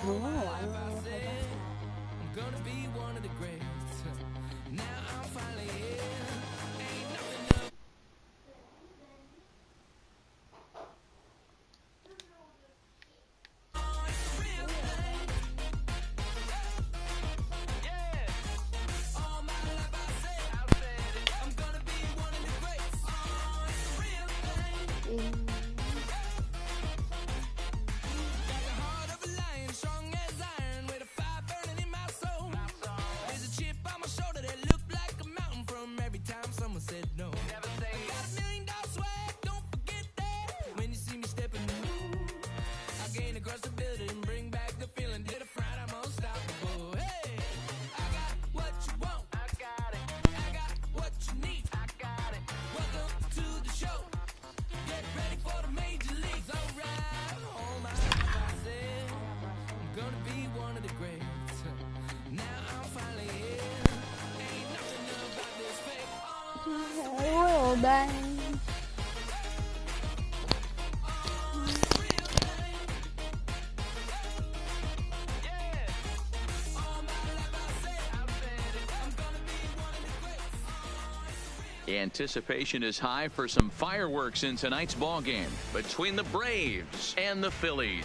Oh, I don't know if I got that. I'm gonna be one of the greats. Now I'm finally here. Ain't nothing up. Said no. Never say I got $1,000,000 swag, don't forget that. When you see me stepping through, I gain across the building, bring back the feeling. Hit a fright, I'm unstoppable. Hey, I got what you want, I got it. I got what you need, I got it. Welcome to the show. Get ready for the major leagues, alright. Oh my life I said, I'm gonna be one of the greats. Now I'm finally here. Ain't nothing about this fake. Well, bang. Anticipation is high for some fireworks in tonight's ball game between the Braves and the Phillies.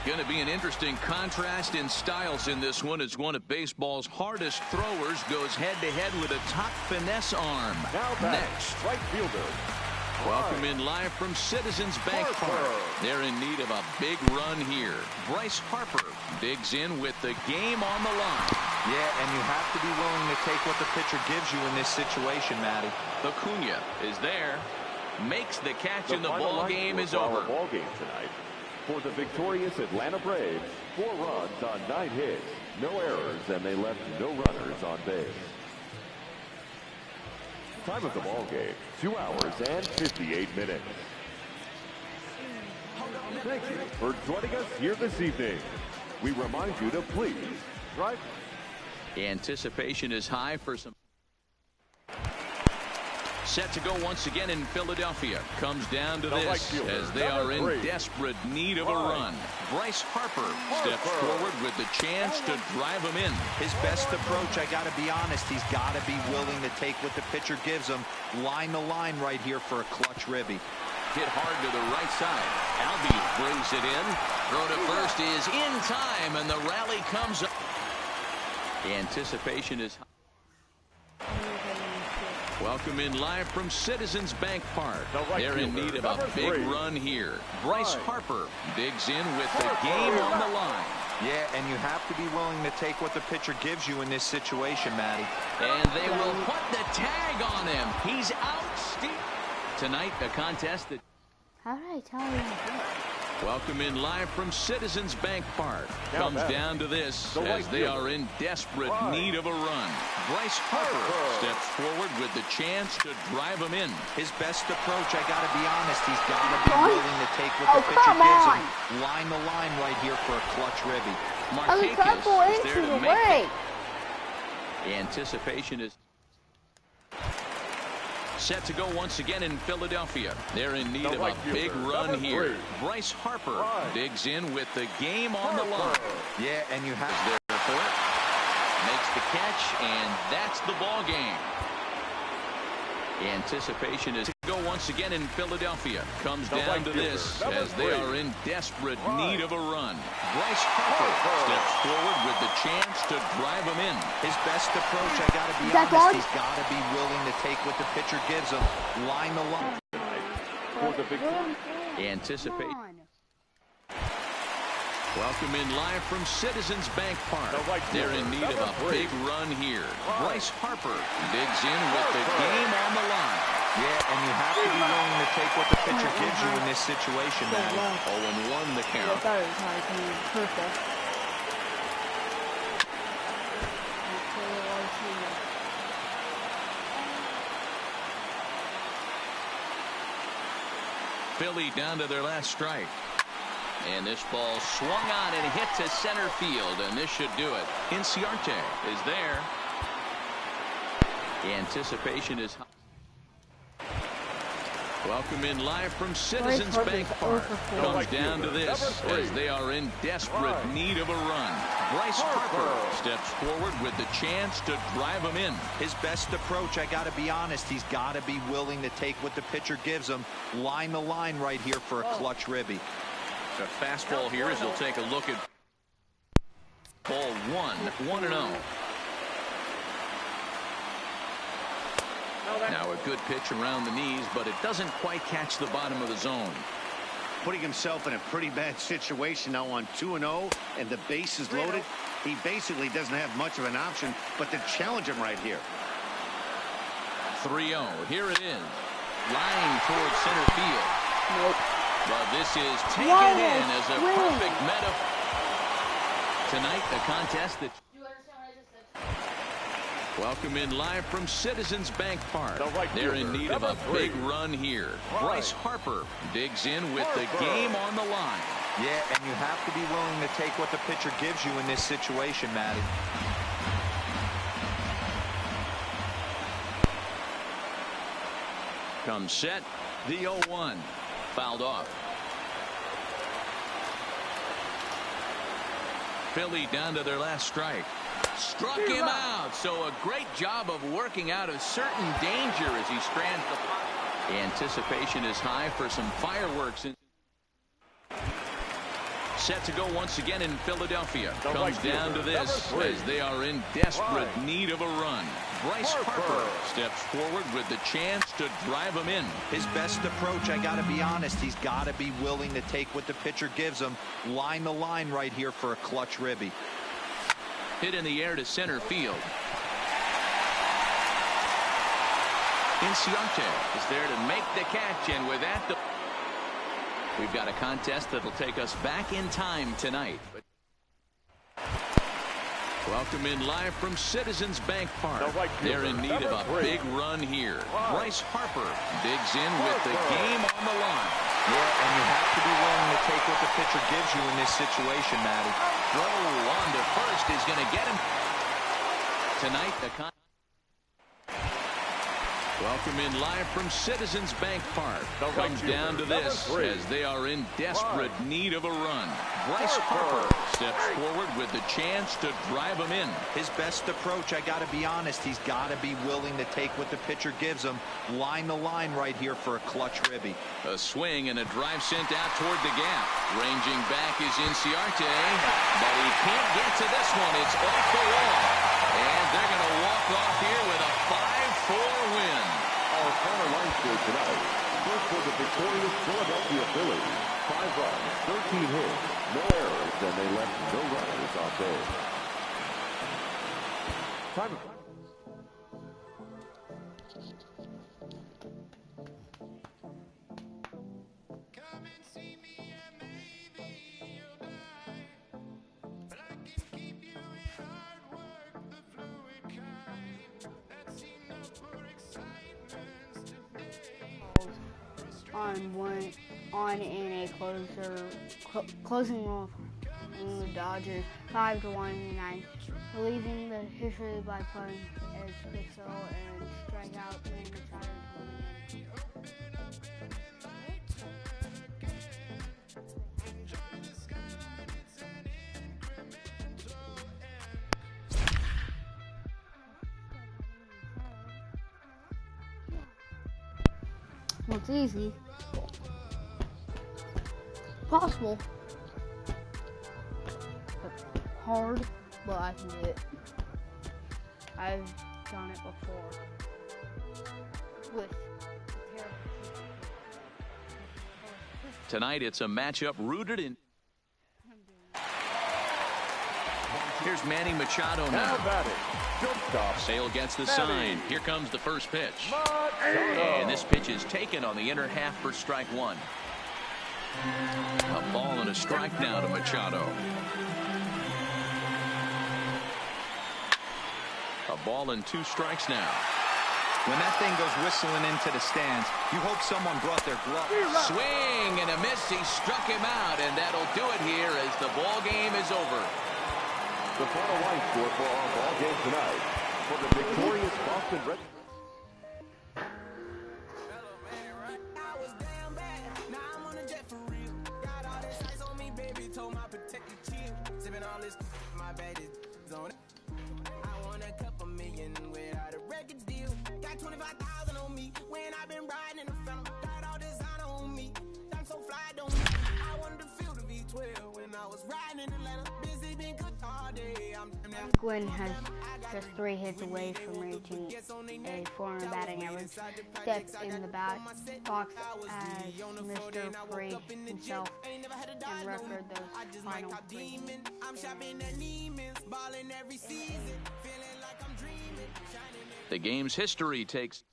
Going to be an interesting contrast in styles in this one as one of baseball's hardest throwers goes head-to-head with a top finesse arm. Now next, right fielder. Welcome in live from Citizens Bank Park. They're in need of a big run here. Bryce Harper digs in with the game on the line. Yeah, and you have to be willing to take what the pitcher gives you in this situation, Matty. Acuna is there, makes the catch, and the ball game is over. Ball game tonight for the victorious Atlanta Braves. 4 runs on 9 hits, no errors, and they left no runners on base. Time of the ball game, 2 hours and 58 minutes. Thank you for joining us here this evening. We remind you to please drive. Anticipation is high for some. Set to go once again in Philadelphia. Comes down to this as they are in desperate need of a run. Bryce Harper steps forward with the chance to drive him in. His best approach, I got to be honest, he's got to be willing to take what the pitcher gives him. Line the line right here for a clutch ribby. Hit hard to the right side. Albie brings it in. Throw to first is in time, and the rally comes up. Anticipation is high. Welcome in live from Citizens Bank Park. They're in need of a big run here. Bryce Harper digs in with the game on the line. Yeah, and you have to be willing to take what the pitcher gives you in this situation, Matty. And they will put the tag on him. He's out. Tonight, a contest that... How did I tell you that? Welcome in live from Citizens Bank Park. Comes down to this as they are in desperate need of a run. Bryce Harper steps forward with the chance to drive him in. His best approach, I got to be honest, he's got to be willing to take what the pitcher gives him. Line the line right here for a clutch ribby. Marquez is there to make it. Anticipation is set to go once again in Philadelphia. They're in need of a big run here. Bryce Harper digs in with the game on the line. Yeah, and you have there for it. Makes the catch, and that's the ball game. Anticipation is to go once again in Philadelphia. Comes down to this as they are in desperate need of a run. Bryce Harper steps forward with the chance to drive him in. His best approach, I got to be honest, he's got to be willing to take what the pitcher gives him. Line the line. For the victory. Anticipate. Welcome in live from Citizens Bank Park. They're in need of a big run here. Bryce Harper digs in with the game on the line. Yeah, and you have to be willing to take what the pitcher gives you in this situation, man. 0-1 the count. I thought it was hard to be perfect. Philly down to their last strike. And this ball swung on and hit to center field, and this should do it. Inciarte is there. The anticipation is high. Welcome in live from Citizens Bank Park. Comes down to this as they are in desperate need of a run. Bryce Harper steps forward with the chance to drive him in. His best approach, I got to be honest, he's got to be willing to take what the pitcher gives him. Line the line right here for a clutch ribby. A fastball here as he'll take a look at ball 1-0. Now a good pitch around the knees, but it doesn't quite catch the bottom of the zone. Putting himself in a pretty bad situation now on 2-0, and the base is loaded. He basically doesn't have much of an option but to challenge him right here. 3-0. Here it is. Line towards center field. Nope. But this is taken in as a perfect metaphor. Tonight, a contest that... Welcome in live from Citizens Bank Park. They're in need of a big run here. Bryce Harper digs in with the game on the line. Yeah, and you have to be willing to take what the pitcher gives you in this situation, Matty. Comes set. The 0-1. Fouled off. Philly down to their last strike. Struck him out. So a great job of working out a certain danger as he strands the puck. Anticipation is high for some fireworks. Set to go once again in Philadelphia. Comes down to this as they are in desperate need of a run. Bryce Harper steps forward with the chance to drive him in. His best approach, I got to be honest, he's got to be willing to take what the pitcher gives him. Line the line right here for a clutch ribby. Hit in the air to center field. Inciarte is there to make the catch, and with that, we've got a contest that'll take us back in time tonight. Welcome in live from Citizens Bank Park. They're in need of a big run here. Bryce Harper digs in with the game on the line. Yeah, and you have to be willing to take what the pitcher gives you in this situation, Matty. Throw on to first is going to get him. Tonight, the welcome in live from Citizens Bank Park. Comes down to this as they are in desperate need of a run. Bryce Harper steps forward with the chance to drive him in. His best approach, I got to be honest, he's got to be willing to take what the pitcher gives him. Line the line right here for a clutch ribby. A swing and a drive sent out toward the gap. Ranging back is Inciarte, but he can't get to this one. It's off the wall. And they're going to walk off here with a 5-4 win. Our final line score tonight. First for the victorious Philadelphia Phillies. 5 runs, 13 hits, no errors, and they left no runners on base. Time. Come and see me and maybe you'll die. But I can keep you in hard work, the fluid kind. That's enough for excitement today. On in a closing off the Dodgers 5-1 relieving the history by playing as Pixel and strikeout Manny Machado Looks easy. Possible. Hard, but I can do it. I've done it before. With terrible. Tonight it's a matchup rooted in... Here's Manny Machado now. Sale gets the sign. Here comes the first pitch. And this pitch is taken on the inner half for strike one. A ball and a strike now to Machado. A ball and 2 strikes now. When that thing goes whistling into the stands, you hope someone brought their glove. Swing and a miss. He struck him out, and that'll do it here as the ball game is over. The final line score for our ball game tonight. For the victorious Boston Red Sox. Sipping all this, my my bed is on. I want a couple million without a record deal. Got 25,000 on me when I've been riding in the phantom. Got all designer on me. I'm so fly, don't me. I wanted to feel the V12 when I was riding in Atlanta. Busy been cooked all day. Gwynn has just 3 hits away from reaching a former batting average. Steps in the bat box as Mr. Free himself and record those final 3. The game's history takes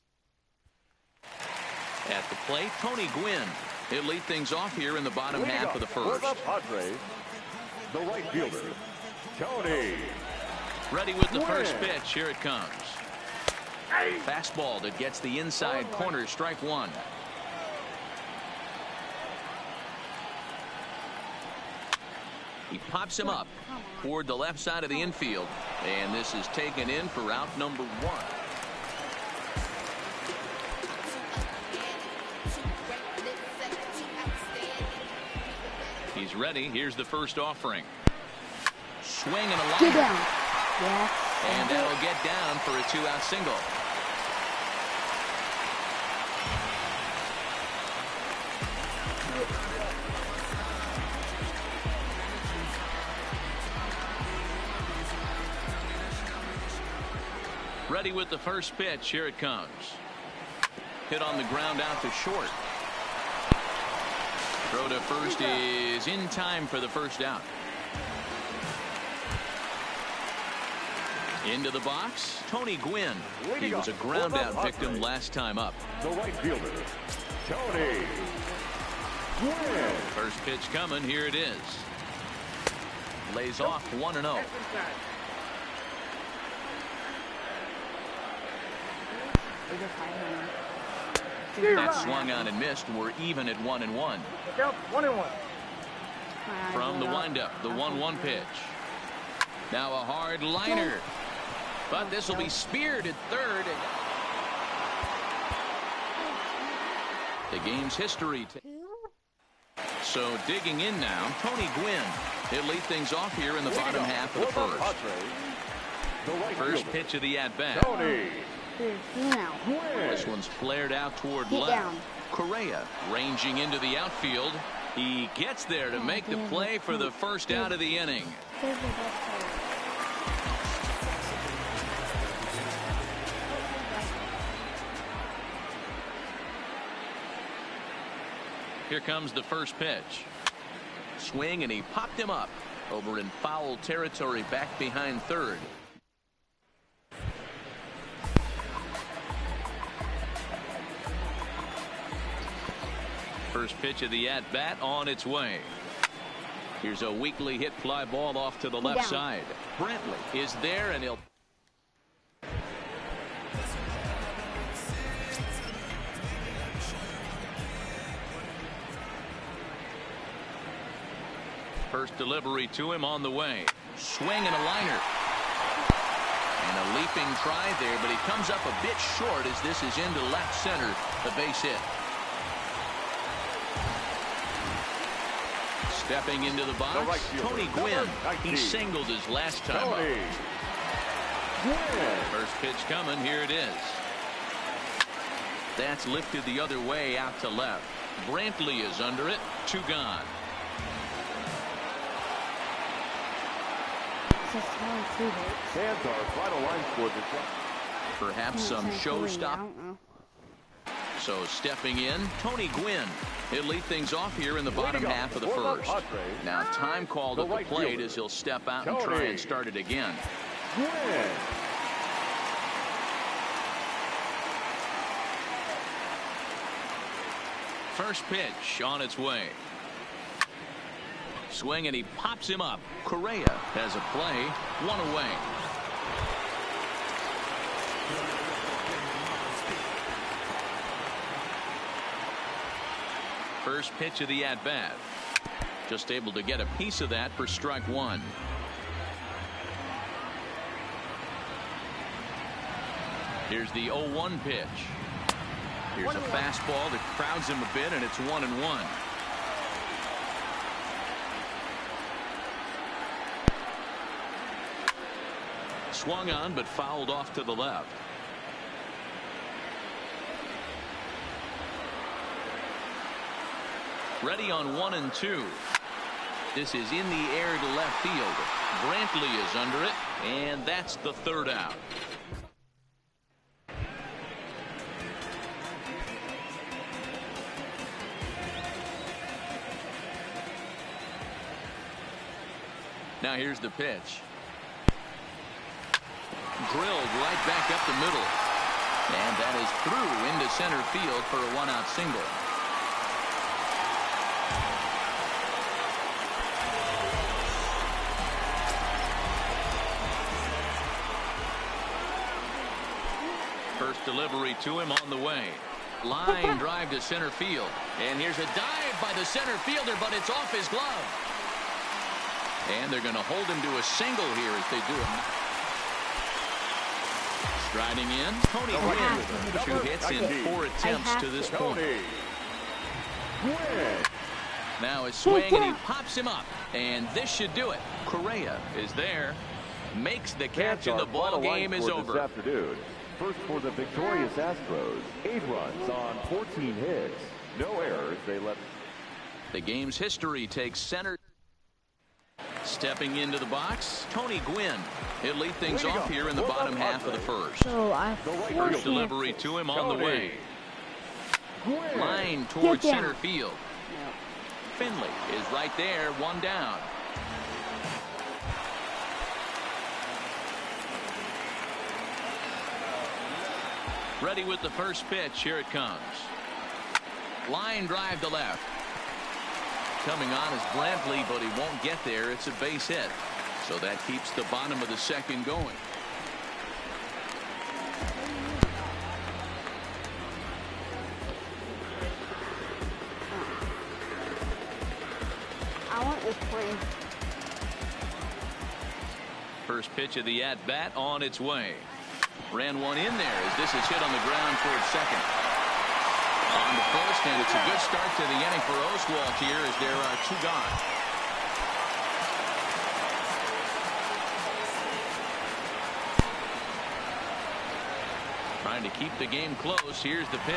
at the plate. Tony Gwynn. He'll lead things off here in the bottom half of the first. For the Padres, the right fielder, Tony. Ready with the first pitch. Here it comes. Fastball that gets the inside corner. Strike one. He pops him up toward the left side of the infield. And this is taken in for out number 1. He's ready. Here's the first offering. Swing and a line. Get down. Yes. And that'll get down for a 2-out single. Ready with the first pitch. Here it comes. Hit on the ground out to short. Throw to first is in time for the first out. Into the box, Tony Gwynn. He was a ground out victim last time up. The right fielder, Tony Gwynn. First pitch coming. Here it is. Lays off 1-0. That swung on and missed. We're even at 1-1. From the windup, the 1-1 pitch. Now a hard liner. But this will be speared at third. The game's history. So digging in now, Tony Gwynn. He'll lead things off here in the bottom half of the first. First pitch of the at-bat. This one's flared out toward left. Correa ranging into the outfield. He gets there to make the play for the first out of the inning. Here comes the first pitch. Swing, and he popped him up over in foul territory back behind third. First pitch of the at-bat on its way. Here's a weakly hit fly ball off to the left side. Brantley is there, and he'll... First delivery to him on the way. Swing and a liner. And a leaping try there, but he comes up a bit short as this is into left center, the base hit. Stepping into the box, Tony Gwynn. He singled his last time up. First pitch coming, here it is. That's lifted the other way out to left. Brantley is under it, 2 gone. Fans are final line for the Perhaps some showstop. So stepping in, Tony Gwynn. He'll lead things off here in the bottom half of the first. Now time called at the plate as he'll step out and try and start it again. First pitch on its way. Swing, and he pops him up. Correa has a play, 1 away. First pitch of the at-bat. Just able to get a piece of that for strike 1. Here's the 0-1 pitch. Here's a fastball that crowds him a bit, and it's 1-1. Swung on but fouled off to the left. Ready on 1 and 2. This is in the air to left field. Brantley is under it, and that's the third out. Now here's the pitch. Drilled right back up the middle. And that is through into center field for a 1-out single. First delivery to him on the way. Line drive to center field. And here's a dive by the center fielder, but it's off his glove. And they're going to hold him to a single here as they do it. Striding in, Tony Gwynn. 2 hits in 4 attempts to this point. Now a swing, and he pops him up. And this should do it. Correa is there. Makes the catch, and the ball game is over. This afternoon. First for the victorious Astros. 8 runs on 14 hits. No errors. They left. The game's history takes center. Stepping into the box, Tony Gwynn. He'll lead things off here in the bottom half of the first. First delivery to him on the way. Line towards center field. Finley is right there, 1 down. Ready with the first pitch. Here it comes. Line drive to left. Coming on is Brantley, but he won't get there. It's a base hit. So that keeps the bottom of the second going. I want this plane. First pitch of the at-bat on its way. Ran one in there as this is hit on the ground towards second. On to first, and it's a good start to the inning for Oswalt here as there are 2 gone. Trying to keep the game close. Here's the pitch.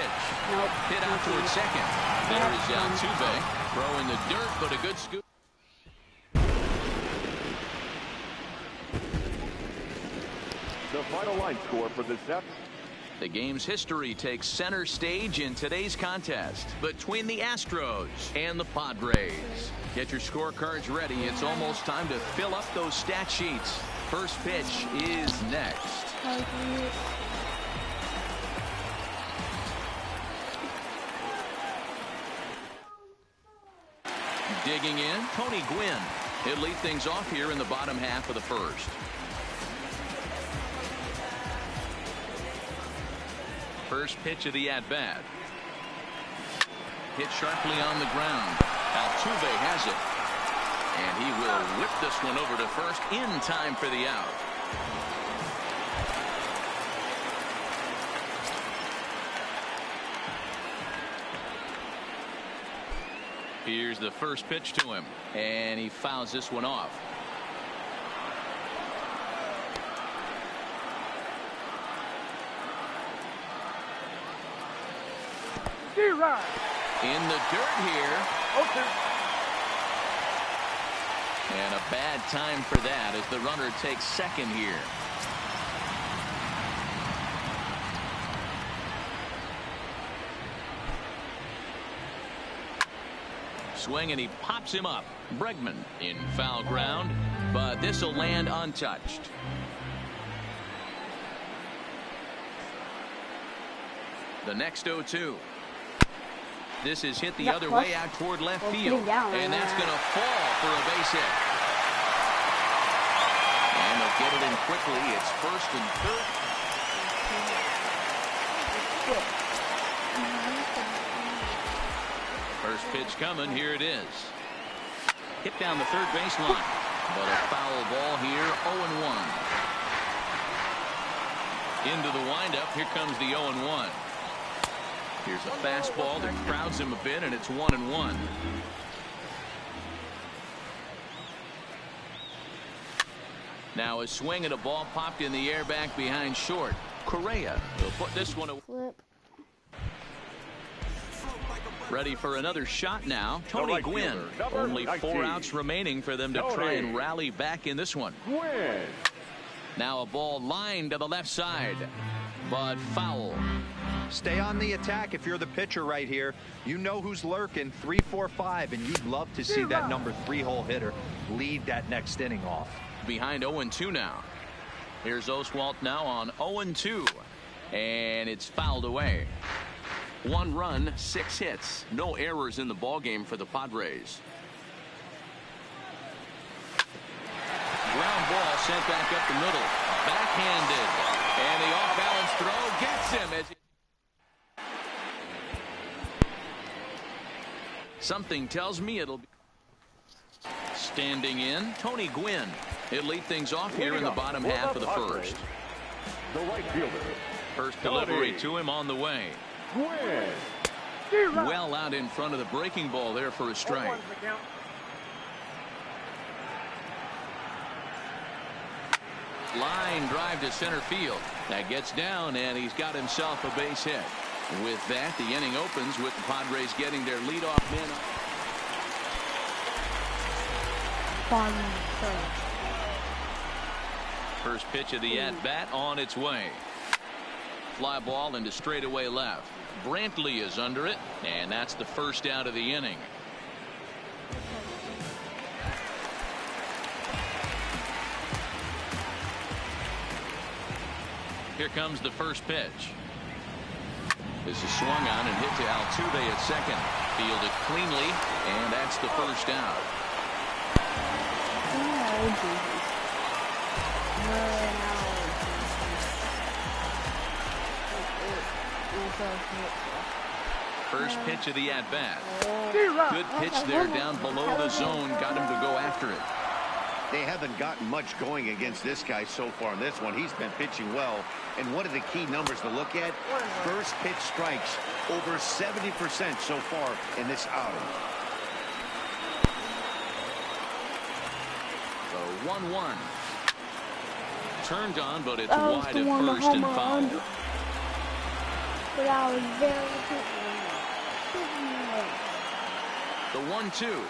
Nope. Hit out towards second. There is Altuve. Throw in the dirt, but a good scoop. The final line score for this set. The game's history takes center stage in today's contest between the Astros and the Padres. Get your scorecards ready. It's almost time to fill up those stat sheets. First pitch is next. Digging in, Tony Gwynn. He'll lead things off here in the bottom half of the first. First pitch of the at-bat. Hit sharply on the ground. Altuve has it. And he will whip this one over to first in time for the out. Here's the first pitch to him. And he fouls this one off. In the dirt here. And a bad time for that as the runner takes second here. Swing, and he pops him up. Bregman in foul ground, but this will land untouched. The next 0-2. This is hit the other way out toward left field. And that's going to fall for a base hit. And they'll get it in quickly. It's first and third. First pitch coming. Here it is. Hit down the third baseline. But a foul ball here. 0-1. Into the windup. Here comes the 0-1. Here's a fastball that crowds him a bit, and it's 1-1. Now a swing and a ball popped in the air back behind short. Correa will put this one away. Flip. Ready for another shot now. Tony right Gwynn. fielder, Only 4 19. outs remaining for them to try and rally back in this one. Gwynn. Now a ball lined to the left side, but foul. Stay on the attack if you're the pitcher right here. You know who's lurking, 3, 4, 5, and you'd love to see that number 3-hole hitter lead that next inning off. Behind 0-2 now. Here's Oswalt now on 0-2, and it's fouled away. 1 run, 6 hits. No errors in the ballgame for the Padres. Ground ball sent back up the middle. Backhanded. And the off-balance throw gets him. As something tells me it'll be. Standing in, Tony Gwynn. He'll lead things off here in the bottom half of the first. The right fielder. First delivery to him on the way. Gwynn. Well out in front of the breaking ball there for a strike. Line drive to center field. That gets down, and he's got himself a base hit. With that, the inning opens with the Padres getting their leadoff man. First pitch of the at-bat on its way. Fly ball into straightaway left. Brantley is under it, and that's the first out of the inning. Here comes the first pitch. This is swung on and hit to Altuve at second. Fielded cleanly, and that's the first out. First pitch of the at-bat. Good pitch there down below the zone. Got him to go after it. They haven't gotten much going against this guy so far in this one. He's been pitching well. And one of the key numbers to look at, first pitch strikes, over 70% so far in this outing. So 1-1. Turned on, but it's wide at first and foul. But I was very The 1-2.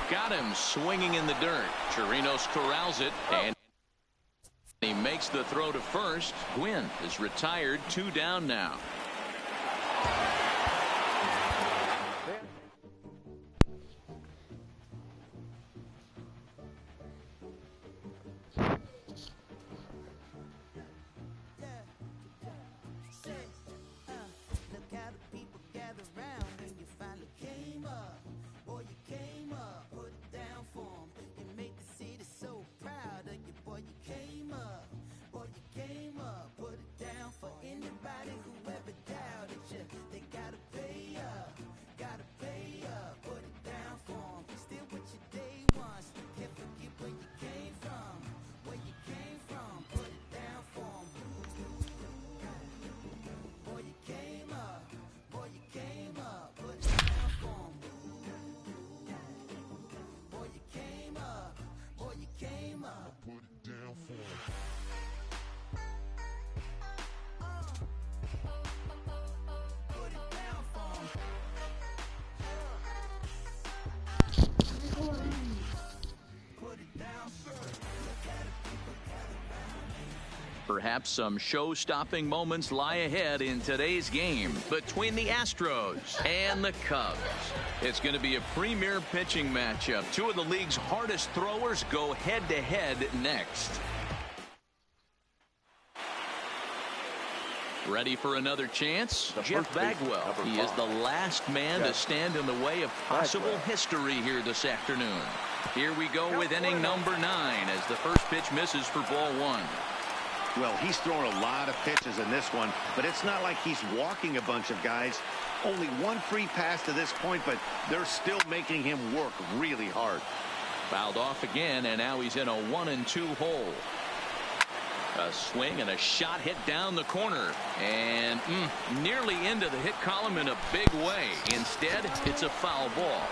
Got him swinging in the dirt. Chirinos corrals it, and he makes the throw to first. Gwynn is retired, 2 down now. Perhaps some show-stopping moments lie ahead in today's game between the Astros and the Cubs. It's going to be a premier pitching matchup. 2 of the league's hardest throwers go head-to-head next. Ready for another chance? Jeff Bagwell. He is the last man to stand in the way of possible history here this afternoon. Here we go with inning number 9 as the first pitch misses for ball 1. Well, he's thrown a lot of pitches in this one, but it's not like he's walking a bunch of guys. Only 1 free pass to this point, but they're still making him work really hard. Fouled off again, and now he's in a 1-2 hole. A swing and a shot hit down the corner, and nearly into the hit column in a big way. Instead, it's a foul ball.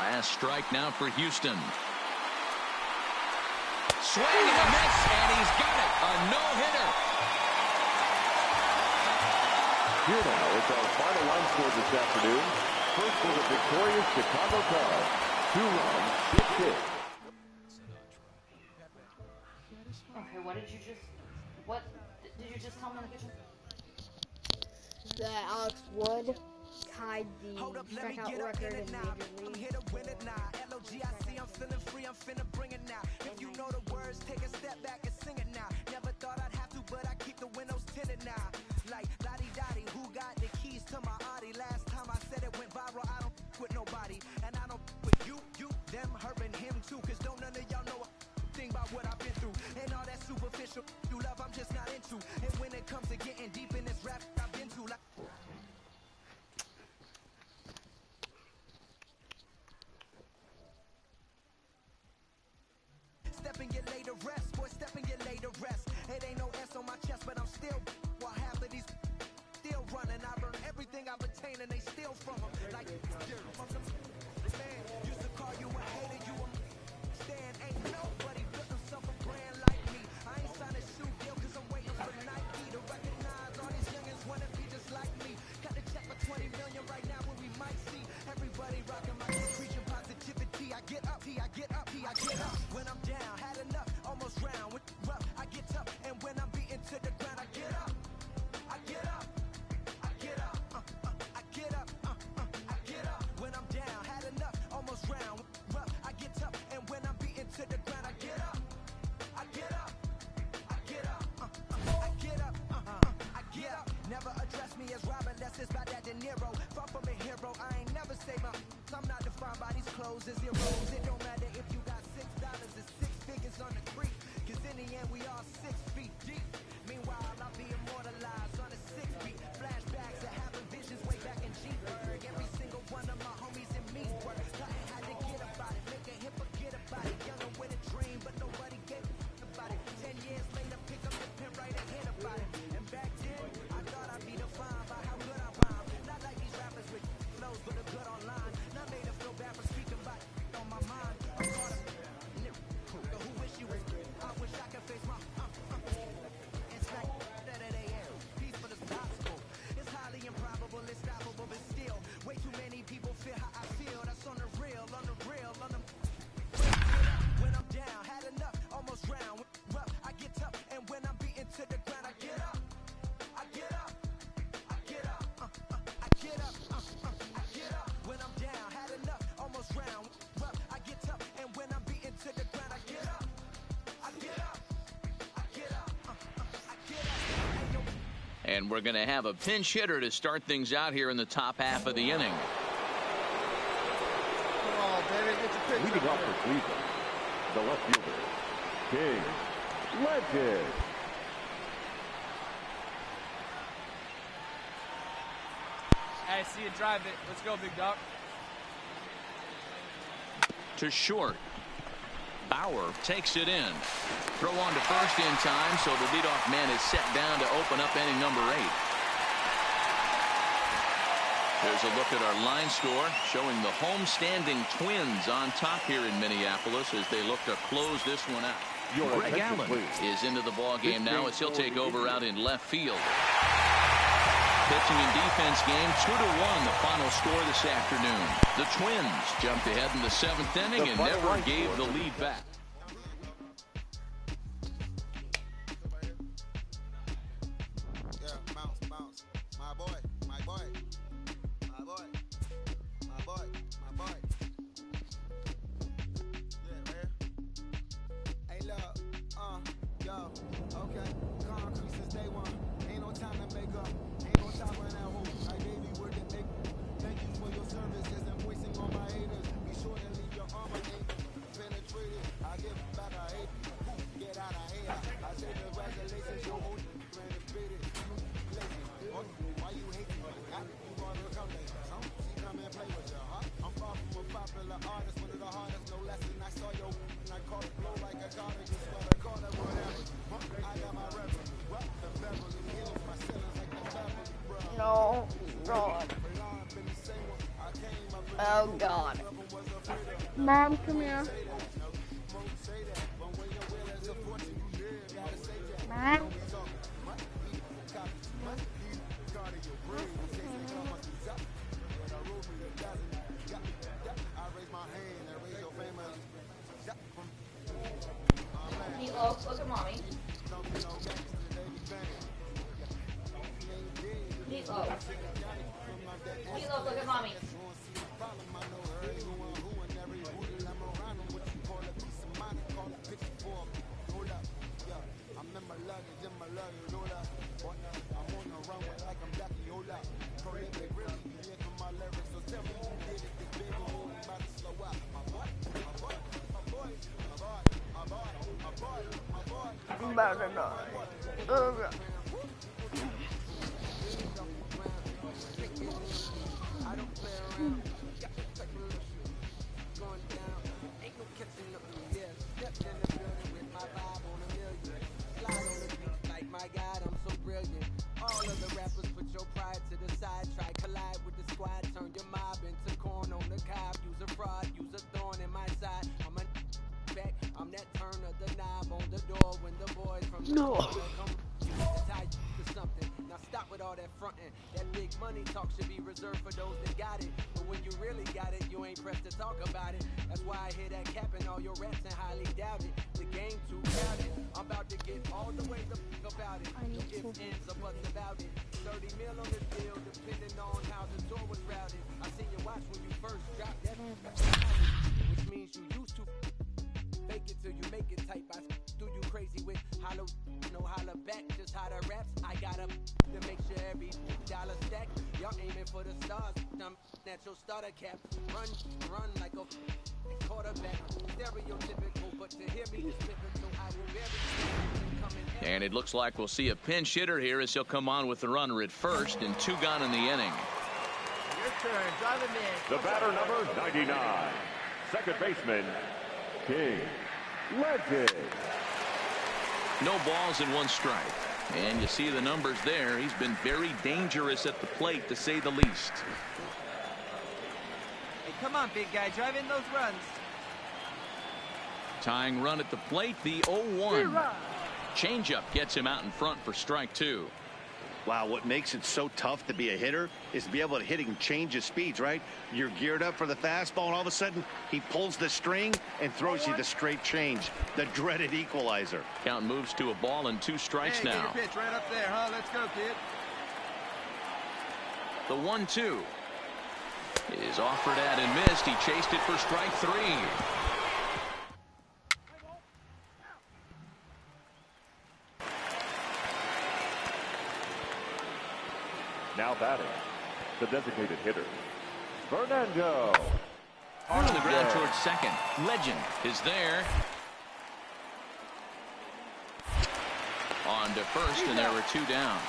Last strike now for Houston. Swing and a miss, and he's got it. A no-hitter. Here now is our final line score this afternoon. First for the victorious Chicago Cubs. 2 runs, 6 hits. Okay, what did you just tell me in the picture? That Alex Wood tied the strikeout record in Major League. I'm feeling free, I'm finna bring it now. If you know the words, take a step back and sing it now. Never thought I'd have to, but I keep the windows tinted now. Like Lottie-Dottie, who got the keys to my Audi? Last time I said it went viral, I don't with nobody. And I don't with you, them, her, and him too. Cause don't none of y'all know a thing about what I've been through. And all that superficial you love, I'm just not into. And when it comes to getting deep in this rap, I've been to like. Step and get laid to rest, boy, step and get laid to rest. It ain't no S on my chest, but I'm still while half of these still running. I learned everything I've attained and they steal from them. Like from the man used to call you a hater, you a stand. Ain't nobody built himself a brand like me. I ain't signed a shoe deal cause I'm waiting for Nike to recognize all these youngins wanna be just like me. Got the check for 20 million right now when we might see everybody rocking my preaching positivity. I get up, I get up, I get up. When I'm down, had enough, almost round. With rough, I get tough, and when I'm beaten to the ground, I get up, I get up, I get up, I get up, I get up. When I'm down, had enough, almost round. With rough, I get tough, and when I'm beaten to the ground, I get up, I get up, I get up, I get up, I get up. Never address me as Robin, that's just by that De Niro. Far from a hero, I ain't never say my. I'm not defined by these clothes as zeros. It don't matter if you got $6, it's 6 figures on the creek. Cause in the end, we all 6 feet deep. Meanwhile, I'll be immortalized on a 6 beat. Flashbacks of having visions way back in G-Berg. Every single one of my homies in me work. Nothing had to get about it, make a hit, forget about it. Younger with a dream, but nobody gave a about it. 10 years later, pick up the pen, write a hit about it. And back then, I thought I'd be defined by how good I rhyme. Not like these rappers with flows, but a good online. Not made to feel bad for speaking about it on my mind. I'm caught up. Who wish you was? I wish I could face my it's like that at AM. Peaceful as possible. It's highly improbable, it's stoppable, but still, way too many people feel how I feel. That's on the real, on the real, on the. When I'm down, had enough, almost round. Rough, I get tough, and when I'm beaten to the ground, I get up. I get up. I get up. I get up. I get up. When I'm down, had enough, almost round. Rough, I get tough, and when I'm beaten to the ground, I get up. I get up. I get up. I get up. And we're going to have a pinch hitter to start things out here in the top half of the inning. Come on, baby, get your picture. Leading off for Cleveland, the left fielder, King Legend. Hey, see you drive it. Let's go, big dog. To short. Bauer takes it in. Throw on to first in time, so the leadoff man is set down to open up inning number 8. There's a look at our line score showing the homestanding Twins on top here in Minneapolis as they look to close this one out. Greg Allen is into the ball game now as he'll take over out in left field. Pitching and defense game 2-1 the final score this afternoon. The Twins jumped ahead in the 7th inning and never gave the lead back. No, God. Oh, God. Mom, come here. Mom. Meatloaf, look at mommy. Meatloaf. Meatloaf, look at mommy. Better not. Okay. My God, I'm so brilliant. All of the rappers put your pride to the side. Try collide with the squad. Turn your mob into corn on the cob. Use a fraud, use a thorn in my side. I'm a back. I'm that turn of the knob on the door when the boys from the corner come to tie you to something. Now stop with all that fronting. That big money talk should be reserved for those that got it. But when you really got it, you ain't pressed to talk about it. That's why I hear that cap and all your raps and highly doubt it. The game too crowded. I'm about to get all the way the fuck about it. No ifs, ands, or buts about it. 30 mil on the deal, depending on how the tour was routed. I seen you watch when you first dropped that, which means you used to fake it till you make it type. I do you crazy with hollow, no holla back, just how the raps. I got up to make sure every dollar stack. Y'all aiming for the stars, I'm at your starter cap. Run like a quarterback. Stereotypical, but to hear me is typical. I will bury. And it looks like we'll see a pinch hitter here as he'll come on with the runner at first, and 2 gone in the inning. Your turn. Drive him in. The batter, number 99, second baseman, King Legend. No balls and 1 strike. And you see the numbers there. He's been very dangerous at the plate, to say the least. Hey, come on, big guy. Drive in those runs. Tying run at the plate, the 0-1. Changeup gets him out in front for strike 2. Wow, what makes it so tough to be a hitter is to be able to hit and change his speeds, right? You're geared up for the fastball, and all of a sudden, he pulls the string and throws you the straight change, the dreaded equalizer. Count moves to a ball and 2 strikes hey, now. Get your pitch right up there, huh? Let's go, kid. The 1-2 is offered at and missed. He chased it for strike 3. Now batting, the designated hitter, Fernando. On the ground towards second. Legend is there. On to first, and there were 2 down.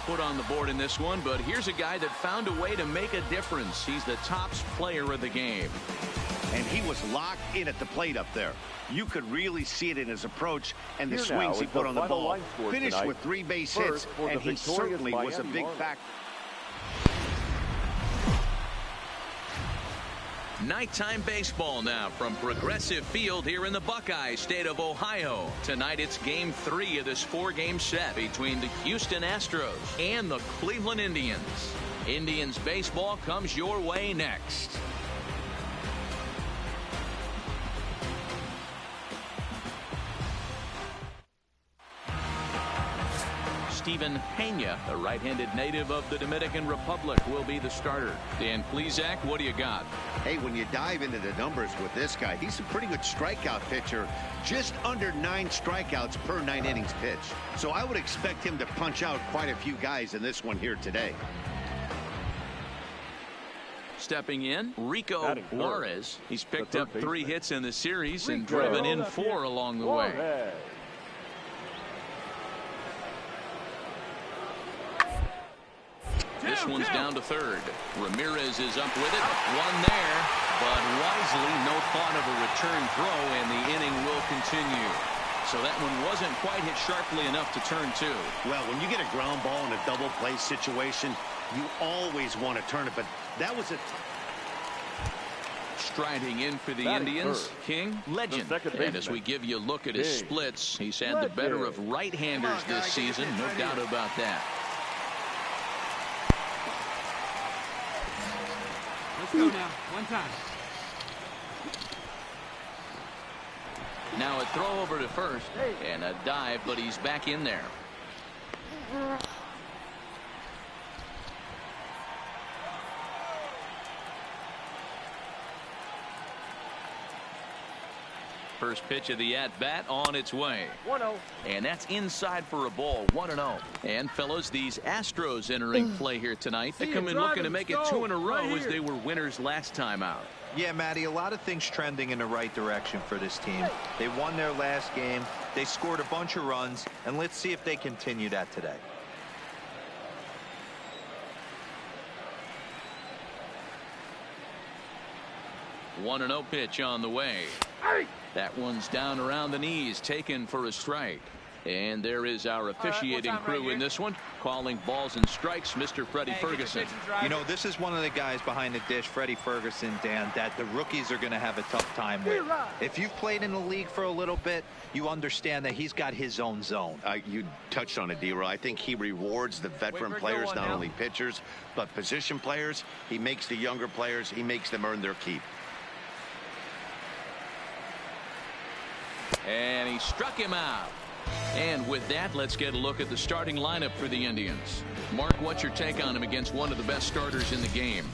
Put on the board in this one, but here's a guy that found a way to make a difference. He's the top player of the game. And he was locked in at the plate up there. You could really see it in his approach and the Here swings now he is put the on the final ball. line score Finished tonight. with 3 base First, hits, for the and he victorious certainly was a Miami big Marlins. factor. Nighttime baseball now from Progressive Field here in the Buckeye State of Ohio. Tonight it's game 3 of this 4-game set between the Houston Astros and the Cleveland Indians. Indians baseball comes your way next. Steven Pena, a right-handed native of the Dominican Republic, will be the starter. Dan Plesac, what do you got? Hey, when you dive into the numbers with this guy, he's a pretty good strikeout pitcher. Just under 9 strikeouts per 9 innings pitched. So I would expect him to punch out quite a few guys in this one here today. Stepping in, Rico Flores. He's picked up 3 hits in the series and Rico. driven in 4 along the way. Flores. This this one's down to third. Ramirez is up with it. One there, but wisely, no thought of a return throw, and the inning will continue. So that one wasn't quite hit sharply enough to turn two. Well, when you get a ground ball in a double play situation, you always want to turn it, but that was a... Striding in for the Indians, King, Legend. And as we give you a look at his splits, he's had the better of right-handers this season, no doubt about that. Let's go now. One time. Now a throw over to first and a dive, but he's back in there. First pitch of the at-bat on its way. 1-0. And that's inside for a ball, 1-0. And, fellas, these Astros entering play here tonight. They come in looking to make it 2 in a row as they were winners last time out. Yeah, Matty, a lot of things trending in the right direction for this team. They won their last game. They scored a bunch of runs, and let's see if they continue that today. One 1-0 pitch on the way. That one's down around the knees, taken for a strike. And there is our officiating crew in this one, calling balls and strikes, Mr. Freddie Ferguson. You know, this is one of the guys behind the dish, Freddie Ferguson, Dan, that the rookies are going to have a tough time with. If you've played in the league for a little bit, you understand that he's got his own zone. You touched on it, D-Roy. I think he rewards the veteran players, not only pitchers, but position players. He makes the younger players, he makes them earn their keep. And he struck him out. And with that, let's get a look at the starting lineup for the Indians. Mark, what's your take on him against one of the best starters in the game?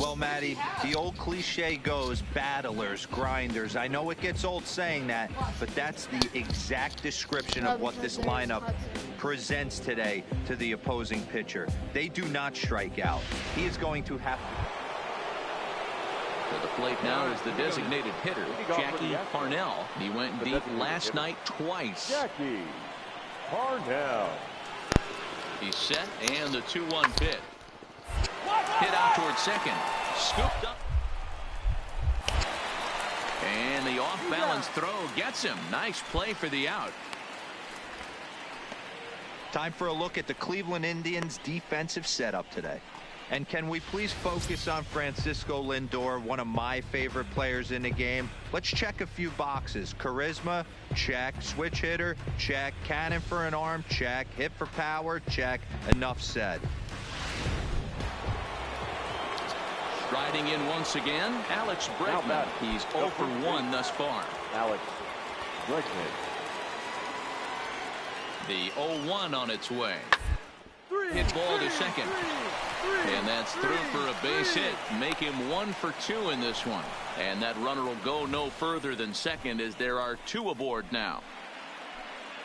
Well, Matty, the old cliche goes, battlers, grinders. I know it gets old saying that, but that's the exact description of what this lineup presents today to the opposing pitcher. They do not strike out. He is going to have to... To the plate now is the designated hitter, Jackie Parnell. He went deep last night twice. Jackie Parnell. He's set, and the 2-1 pitch. Hit out toward second. Scooped up. And the off-balance throw gets him. Nice play for the out. Time for a look at the Cleveland Indians' defensive setup today. And can we please focus on Francisco Lindor, one of my favorite players in the game? Let's check a few boxes. Charisma, check. Switch hitter, check. Cannon for an arm, check. Hit for power, check. Enough said. Striding in once again, Alex Bregman. He's 0 for 1 thus far. Alex Bregman. The 0-1 on its way. Hit ball to second. And that's through for a base hit. Make him 1 for 2 in this one. And that runner will go no further than second as there are 2 aboard now.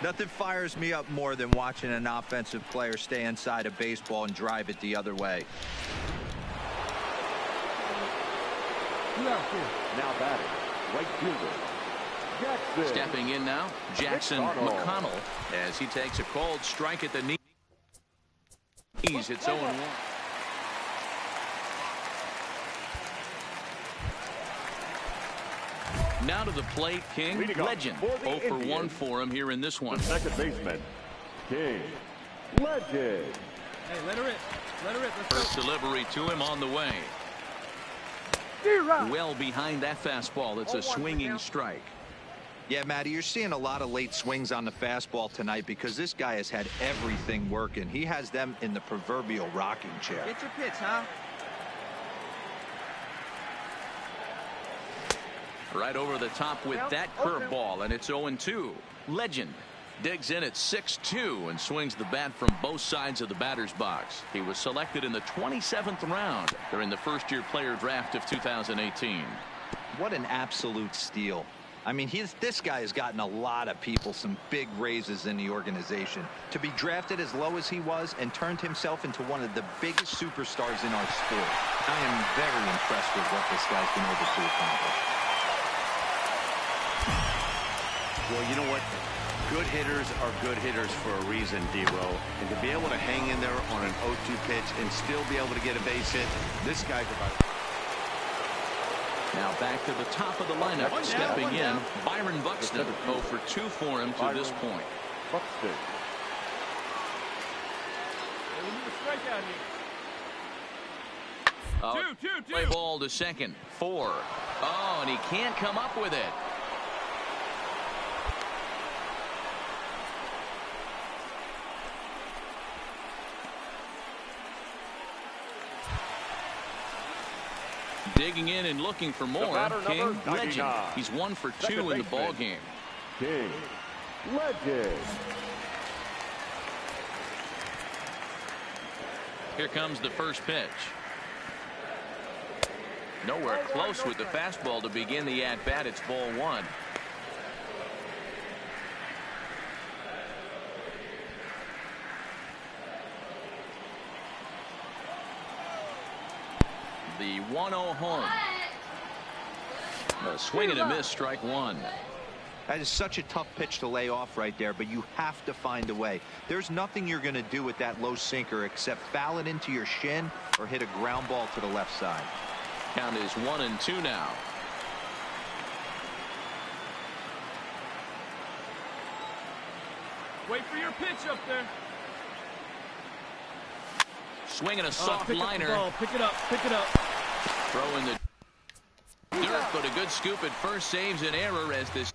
Nothing fires me up more than watching an offensive player stay inside a baseball and drive it the other way. Now batting, right fielder, Jackson. Stepping in now, Jackson McConnell, as he takes a cold strike at the knee. It's 0-1. Now to the plate, King. Legend. 0 for 1 for him here in this one. The second baseman, King. Legend. Hey, let her rip. Let her rip. First delivery to him on the way. Well behind that fastball. It's a swinging strike. Yeah, Matty, you're seeing a lot of late swings on the fastball tonight because this guy has had everything working. He has them in the proverbial rocking chair. Get your pitch, huh? Right over the top with that curveball, and it's 0-2. Legend digs in at 6-2 and swings the bat from both sides of the batter's box. He was selected in the 27th round during the first-year player draft of 2018. What an absolute steal. I mean, this guy has gotten a lot of people some big raises in the organization. To be drafted as low as he was and turned himself into one of the biggest superstars in our sport. I am very impressed with what this guy's been able to accomplish. Well, you know what? Good hitters are good hitters for a reason, D-Row. And to be able to hang in there on an 0-2 pitch and still be able to get a base hit, this guy provides. Now back to the top of the lineup, stepping in, Byron Buxton. 0 for 2 for him to this point. Buxton. We need a strikeout here. Play ball to second. 4. Oh, and he can't come up with it. Digging in and looking for more. King Legend. He's 1 for 2 in the ball game. King Legend. Here comes the first pitch. Nowhere close with the fastball to begin the at-bat. It's ball 1. The 1-0 home. A swing and a miss, strike 1. That is such a tough pitch to lay off right there, but you have to find a way. There's nothing you're going to do with that low sinker except foul it into your shin or hit a ground ball to the left side. Count is 1-2 now. Wait for your pitch up there. Swinging a soft pick liner. Up the ball. Pick it up. Pick it up. Throw in the dirt, but a good scoop at first saves an error as this